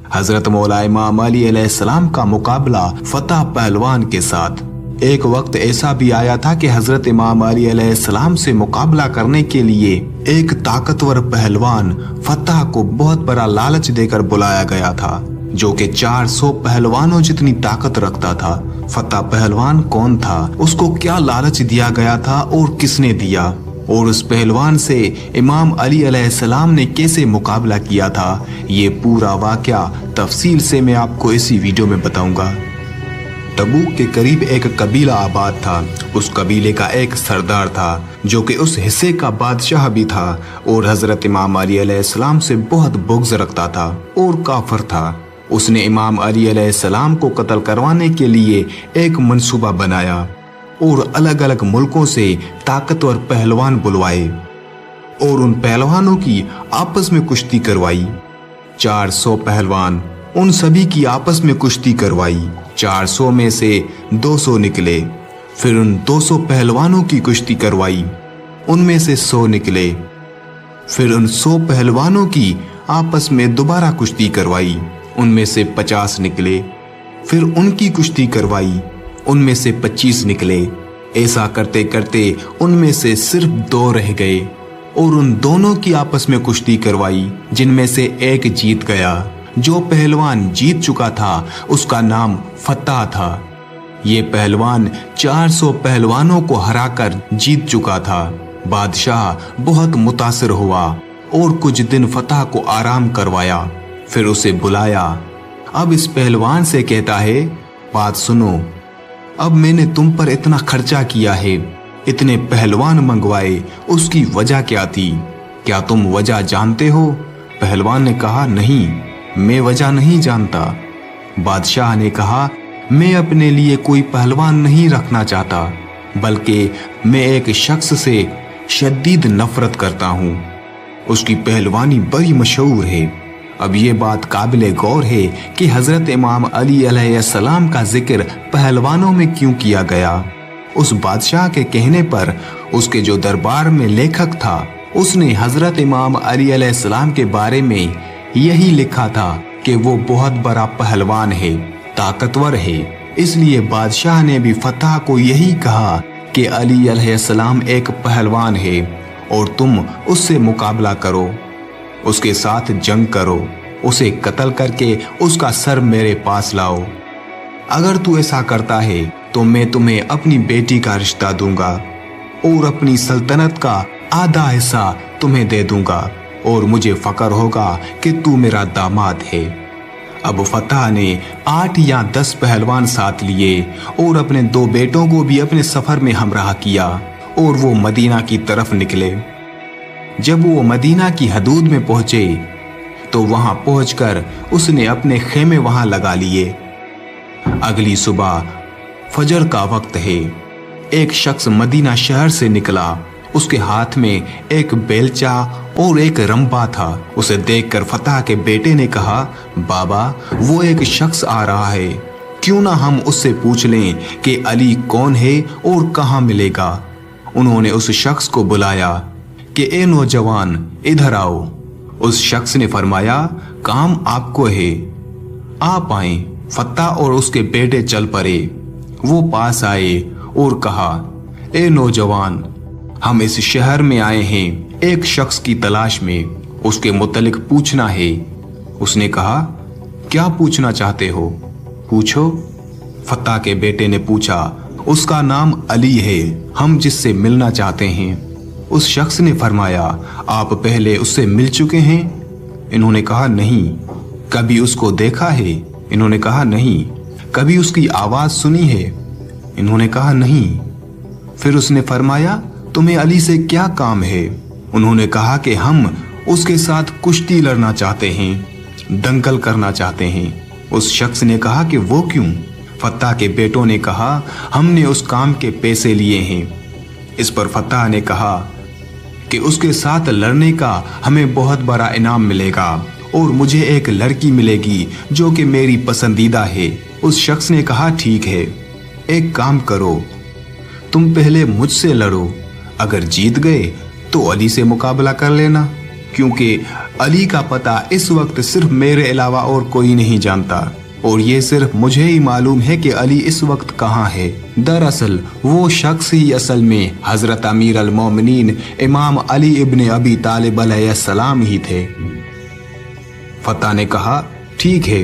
हजरत मौला इमाम अली अलैहिस्सलाम का मुकाबला फतह पहलवान के साथ। एक वक्त ऐसा भी आया था कि हजरत इमाम अली अलैहिस्सलाम से मुकाबला करने के लिए एक ताकतवर पहलवान फतह को बहुत बड़ा लालच देकर बुलाया गया था, जो कि 400 पहलवानों जितनी ताकत रखता था। फतह पहलवान कौन था, उसको क्या लालच दिया गया था और किसने दिया, और उस पहलवान से इमाम अली अलैहिस्सलाम ने कैसे मुकाबला किया था, ये पूरा वाकया तफसील से मैं आपको इसी वीडियो में बताऊंगा। तबूक के करीब एक कबीला आबाद था। उस कबीले का एक सरदार था जो कि उस हिस्से का बादशाह भी था और हजरत इमाम अली अलैहिस्सलाम से बहुत बुग़्ज़ रखता था और काफिर था। उसने इमाम अली अलैहिस्सलाम को कत्ल करवाने के लिए एक मंसूबा बनाया और अलग अलग मुल्कों से ताकतवर पहलवान बुलवाए और उन पहलवानों की आपस में कुश्ती करवाई। 400 पहलवान, उन सभी की आपस में कुश्ती करवाई। 400 में से 200 निकले। फिर उन 200 पहलवानों की कुश्ती करवाई, उनमें से 100 निकले। फिर उन 100 पहलवानों की आपस में दोबारा कुश्ती करवाई, उनमें से 50 निकले। फिर उनकी कुश्ती करवाई, उनमें से 25 निकले। ऐसा करते करते उनमें से सिर्फ 2 रह गए और उन दोनों की आपस में कुश्ती करवाई, जिनमें से एक जीत गया। जो पहलवान जीत चुका था उसका नाम फतह था। ये पहलवान 400 पहलवानों को हराकर जीत चुका था। बादशाह बहुत मुतासिर हुआ और कुछ दिन फतह को आराम करवाया। फिर उसे बुलाया। अब इस पहलवान से कहता है, बात सुनो, अब मैंने तुम पर इतना खर्चा किया है, इतने पहलवान मंगवाए, उसकी वजह क्या थी? क्या तुम वजह जानते हो? पहलवान ने कहा, नहीं, मैं वजह नहीं जानता। बादशाह ने कहा, मैं अपने लिए कोई पहलवान नहीं रखना चाहता, बल्कि मैं एक शख्स से शदीद नफरत करता हूँ। उसकी पहलवानी बड़ी मशहूर है। अब ये बात काबिले गौर है कि हजरत इमाम अली अलैहिस्सलाम का जिक्र पहलवानों में क्यों किया गया। उस बादशाह के कहने पर उसके जो दरबार में लेखक था, उसने हजरत इमाम अली अलैहिस्सलाम के बारे में यही लिखा था कि वो बहुत बड़ा पहलवान है, ताकतवर है। इसलिए बादशाह ने भी फतह को यही कहा कि अली अलैहिस्सलाम एक पहलवान है और तुम उससे मुकाबला करो, उसके साथ जंग करो, उसे कत्ल करके उसका सर मेरे पास लाओ। अगर तू ऐसा करता है तो मैं तुम्हें अपनी बेटी का रिश्ता दूंगा और अपनी सल्तनत का आधा हिस्सा तुम्हें दे दूंगा और मुझे फक्र होगा कि तू मेरा दामाद है। अब फतह ने 8 या 10 पहलवान साथ लिए और अपने 2 बेटों को भी अपने सफर में हमराह किया और वो मदीना की तरफ निकले। जब वो मदीना की हदूद में पहुंचे तो वहां पहुंचकर उसने अपने खेमे वहां लगा लिए। अगली सुबह फजर का वक्त है। एक शख्स मदीना शहर से निकला। उसके हाथ में एक बेलचा और एक रंबा था। उसे देखकर फतह के बेटे ने कहा, बाबा, वो एक शख्स आ रहा है, क्यों ना हम उससे पूछ लें कि अली कौन है और कहाँ मिलेगा। उन्होंने उस शख्स को बुलाया कि ए नौजवान, इधर आओ। उस शख्स ने फरमाया, काम आपको है, आप आए। फतह और उसके बेटे चल पड़े। वो पास आए और कहा, ए नौजवान, हम इस शहर में आए हैं एक शख्स की तलाश में, उसके मुतल्लिक पूछना है। उसने कहा, क्या पूछना चाहते हो? पूछो। फतह के बेटे ने पूछा, उसका नाम अली है, हम जिससे मिलना चाहते हैं। उस शख्स ने फरमाया, आप पहले उससे मिल चुके हैं? इन्होंने कहा, नहीं। कभी उसको देखा है? इन्होंने कहा, नहीं। कभी उसकी आवाज सुनी है? इन्होंने कहा, नहीं। फिर उसने फरमाया, तुम्हें अली से क्या काम है? उन्होंने कहा कि हम उसके साथ कुश्ती लड़ना चाहते हैं, दंगल करना चाहते हैं। उस शख्स ने कहा कि वो क्यों? फतह के बेटों ने कहा, हमने उस काम के पैसे लिए हैं। इस पर फतह ने कहा कि उसके साथ लड़ने का हमें बहुत बड़ा इनाम मिलेगा और मुझे एक लड़की मिलेगी जो कि मेरी पसंदीदा है। उस शख्स ने कहा, ठीक है, एक काम करो, तुम पहले मुझसे लड़ो, अगर जीत गए तो अली से मुकाबला कर लेना। क्योंकि अली का पता इस वक्त सिर्फ मेरे अलावा और कोई नहीं जानता, और ये सिर्फ मुझे ही मालूम है कि अली इस वक्त कहाँ है। दरअसल वो शख्स ही असल में हजरत अमीर अल मोमिनीन इमाम अली इब्ने अबी तालिब अलैहिस्सलाम ही थे। फत्ता ने कहा, ठीक है,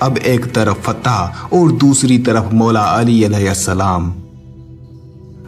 अब एक तरफ फत्ता और दूसरी तरफ मौला अली अलैहिस्सलाम।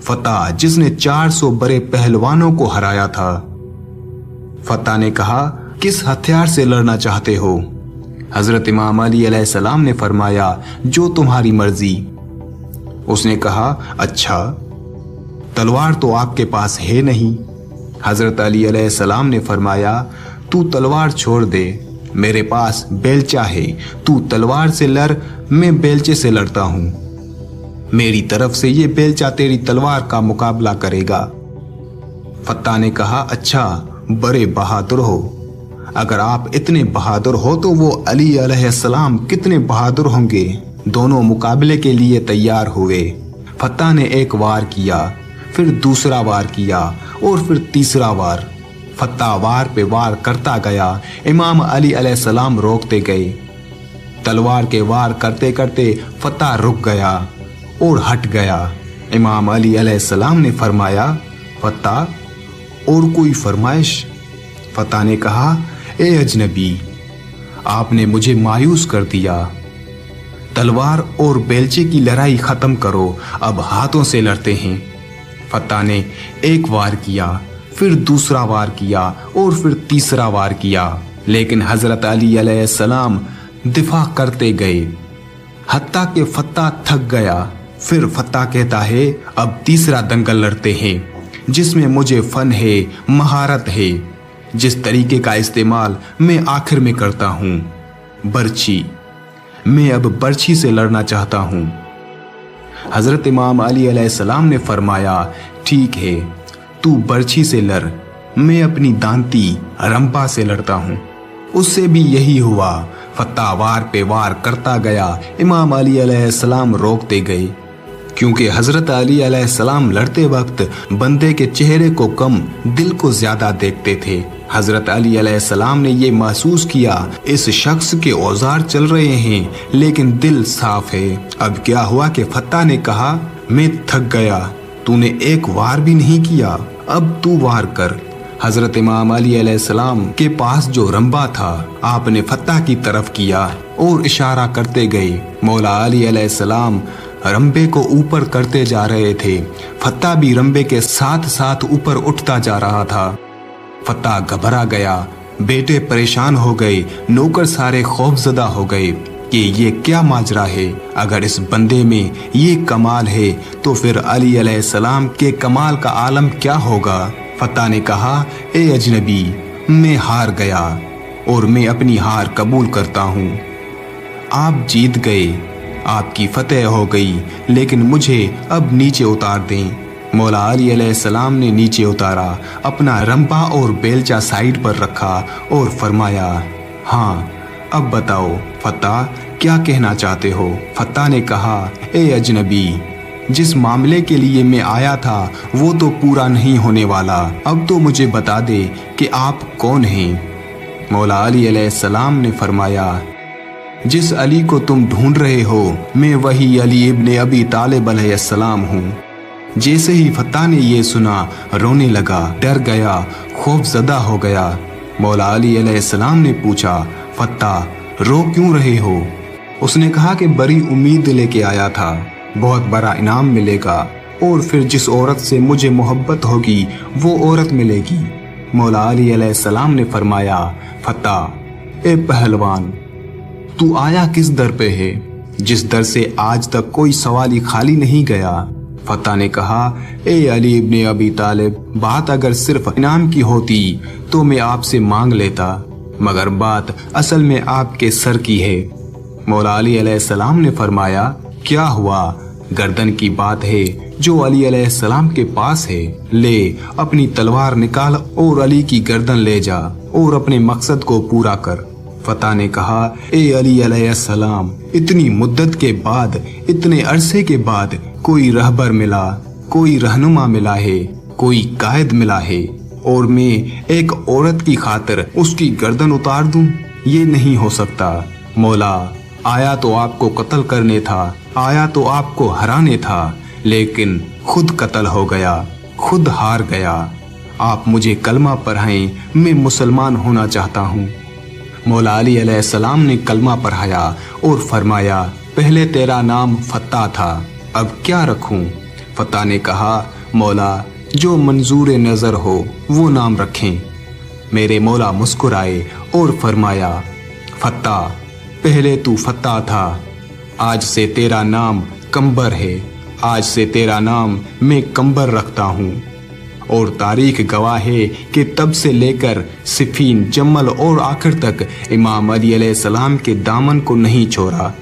फत्ता जिसने 400 बड़े पहलवानों को हराया था। फत्ता ने कहा, किस हथियार से लड़ना चाहते हो? हजरत इमाम अली अलैहिस्सलाम ने फरमाया, जो तुम्हारी मर्जी। उसने कहा, अच्छा, तलवार तो आपके पास है नहीं। हजरत अली अलैहिस्सलाम ने फरमाया, तू तलवार छोड़ दे, मेरे पास बेलचा है, तू तलवार से लड़, मैं बेलचे से लड़ता हूं। मेरी तरफ से ये बेलचा तेरी तलवार का मुकाबला करेगा। फत्ता ने कहा, अच्छा, बड़े बहादुर हो। अगर आप इतने बहादुर हो तो वो अली अलैहिस्सलाम कितने बहादुर होंगे। दोनों मुकाबले के लिए तैयार हुए। फत्ता ने एक वार किया, फिर दूसरा वार किया और फिर तीसरा वार। फत्ता वार पे वार करता गया। इमाम अली अलैहिस्सलाम रोकते गए। तलवार के वार करते करते फत्ता रुक गया और हट गया। इमाम अली अलैहिस्सलाम ने फरमाया, फत्ता, और कोई फरमाइश? फत्ता ने कहा, ए अजनबी, आपने मुझे मायूस कर दिया। तलवार और बेलचे की लड़ाई खत्म करो, अब हाथों से लड़ते हैं। फत्ता ने एक वार किया, फिर दूसरा वार किया और फिर तीसरा वार किया, लेकिन हजरत अली अलैहिस्सलाम दिफा करते गए, हत्ता के फत्ता थक गया। फिर फत्ता कहता है, अब तीसरा दंगल लड़ते हैं, जिसमें मुझे फन है, महारत है, जिस तरीके का इस्तेमाल मैं आखिर में करता हूं, बर्छी। मैं अब बर्छी से लड़ना चाहता हूं। हजरत इमाम अली अलैहिस्सलाम ने फरमाया, ठीक है, तू बर्छी से लड़, मैं अपनी दांती रंपा से लड़ता हूं। उससे भी यही हुआ। फत्ता वार पे वार करता गया। इमाम अली अलैहिस्सलाम रोकते गए, क्योंकि हजरत अली अलैहिस्सलाम लड़ते वक्त बंदे के चेहरे को कम, दिल को ज्यादा देखते थे। हजरत अली अलैहिस्सलाम ने ये महसूस किया, इस शख्स के औजार चल रहे हैं लेकिन दिल साफ है। अब क्या हुआ कि फत्ता ने कहा, मैं थक गया, तूने एक वार भी नहीं किया, अब तू वार कर। हजरत इमाम अली अलैहिस्सलाम के पास जो रंबा था, आपने फत्ता की तरफ किया और इशारा करते गए। मौला अली अलैहिस्सलाम रंबे को ऊपर करते जा रहे थे। फत्ता भी रंबे के साथ साथ ऊपर उठता जा रहा था। फत्ता घबरा गया, बेटे परेशान हो गए, नौकर सारे खौफजदा हो गए कि ये क्या माजरा है। अगर इस बंदे में ये कमाल है तो फिर अली अलैहिस्सलाम के कमाल का आलम क्या होगा। फत्ता ने कहा, ए अजनबी, मैं हार गया और मैं अपनी हार कबूल करता हूँ। आप जीत गए, आपकी फतेह हो गई, लेकिन मुझे अब नीचे उतार दें। मौला अली अलैहिस्सलाम ने नीचे उतारा, अपना रंपा और बेलचा साइड पर रखा और फरमाया, हाँ, अब बताओ फत्ता, क्या कहना चाहते हो। फत्ता ने कहा, ए अजनबी, जिस मामले के लिए मैं आया था वो तो पूरा नहीं होने वाला, अब तो मुझे बता दे कि आप कौन हैं। मौला अली अलैहिस्सलाम ने फरमाया, जिस अली को तुम ढूंढ रहे हो, मैं वही अली इब्ने अबी तालिब अलैहिस्सलाम हूँ। जैसे ही फत्ता ने ये सुना, रोने लगा, डर गया, खौफजदा हो गया। मौला अली अलैहिस्सलाम ने पूछा, फत्ता, रो क्यों रहे हो। उसने कहा कि बड़ी उम्मीद लेके आया था, बहुत बड़ा इनाम मिलेगा और फिर जिस औरत से मुझे मोहब्बत होगी वो औरत मिलेगी। मौला अली अलैहिस्सलाम ने फरमाया, फत्ता, ए पहलवान, तू आया किस दर पे है, जिस दर से आज तक कोई सवाली खाली नहीं गया। फत्ता ने कहा, ए अली इब्ने अबी तालिब, बात अगर सिर्फ इनाम की होती तो मैं आपसे मांग लेता, मगर बात असल में आपके सर की है। मौला अली अलैहिस्सलाम ने फरमाया, क्या हुआ, गर्दन की बात है जो अली अलैहिस्सलाम के पास है, ले अपनी तलवार निकाल और अली की गर्दन ले जा और अपने मकसद को पूरा कर। फत्ता ने कहा, ए अली अलैहिस्सलाम, इतनी मुद्दत के बाद, इतने अरसे के बाद कोई रहबर मिला, कोई रहनुमा मिला है, कोई कायद मिला है, اور میں एक औरत की खातिर उसकी गर्दन उतार दूं? ये नहीं हो सकता। मौला, आया तो आपको कत्ल करने था, आया तो आपको हराने था, लेकिन खुद कत्ल हो गया, खुद हार गया। आप मुझे कलमा पढ़ाएं, मैं मुसलमान होना चाहता हूँ। मौला अली अलैहिस्सलाम ने कलमा पढ़ाया और फरमाया, पहले तेरा नाम फत्ता था, अब क्या रखूं? फत्ता ने कहा, मौला जो मंजूर नज़र हो वो नाम रखें। मेरे मौला मुस्कुराए और फरमाया, फत्ता, पहले तू फत्ता था, आज से तेरा नाम कंबर है, आज से तेरा नाम मैं कंबर रखता हूँ। और तारीख गवाह है कि तब से लेकर सिफीन, जमल और आखिर तक इमाम अली अलैहिस्सलाम के दामन को नहीं छोड़ा।